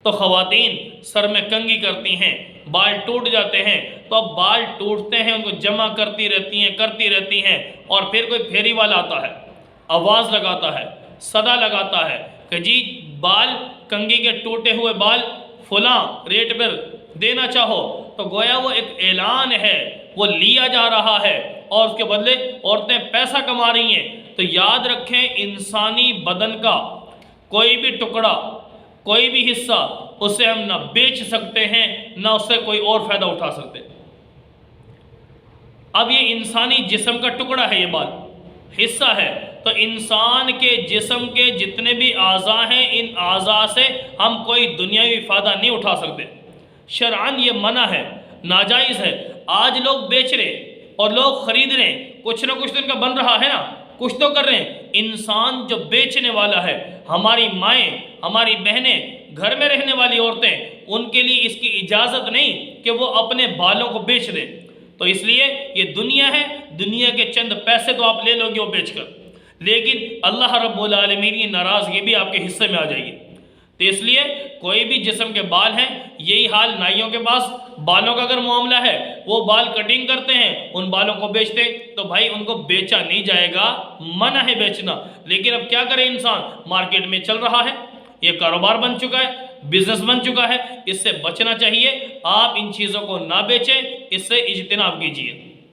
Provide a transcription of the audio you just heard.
تو خواتین سر میں کنگھی کرتی ہیں، بال ٹوٹ جاتے ہیں، تو اب بال ٹوٹتے ہیں ان کو جمع کرتی رہتی ہیں، اور پھر کوئی پھیری والا آتا ہے، آواز لگاتا ہے، صدا لگاتا ہے کہ جی بال، کنگھی کے ٹوٹے ہوئے بال فلاں ریٹ پر دینا چاہو، تو گویا وہ ایک اعلان ہے، وہ لیا جا رہا ہے اور اس کے بدلے عورتیں پیسہ کما رہی ہیں۔ تو یاد رکھیں، انسانی بدن کا کوئی بھی ٹکڑا، کوئی بھی حصہ، اسے ہم نہ بیچ سکتے ہیں، نہ اس سے کوئی اور فائدہ اٹھا سکتے۔ اب یہ انسانی جسم کا ٹکڑا ہے، یہ بال حصہ ہے، تو انسان کے جسم کے جتنے بھی اعضاء ہیں، ان اعضاء سے ہم کوئی دنیاوی فائدہ نہیں اٹھا سکتے۔ شرعاً یہ منع ہے، ناجائز ہے۔ آج لوگ بیچ رہے اور لوگ خرید رہے ہیں، کچھ نہ کچھ تو ان کا بن رہا ہے نا، کچھ تو کر رہے ہیں۔ انسان جو بیچنے والا ہے، ہماری مائیں، ہماری بہنیں، گھر میں رہنے والی عورتیں، ان کے لیے اس کی اجازت نہیں کہ وہ اپنے بالوں کو بیچ دیں۔ تو اس لیے یہ دنیا ہے، دنیا کے چند پیسے تو آپ لے لو گے وہ بیچ کر، لیکن اللہ رب العالمین کی ناراضگی بھی آپ کے حصے میں آ جائے گی۔ تو اس لیے کوئی بھی جسم کے بال ہیں، یہی حال نائیوں کے پاس بالوں کا اگر معاملہ ہے، وہ بال کٹنگ کرتے ہیں، ان بالوں کو بیچتے، تو بھائی ان کو بیچا نہیں جائے گا، منع ہے بیچنا۔ لیکن اب کیا کرے انسان، مارکیٹ میں چل رہا ہے، یہ کاروبار بن چکا ہے، بزنس بن چکا ہے، اس سے بچنا چاہیے۔ آپ ان چیزوں کو نہ بیچیں، اس سے اجتناب کیجیے۔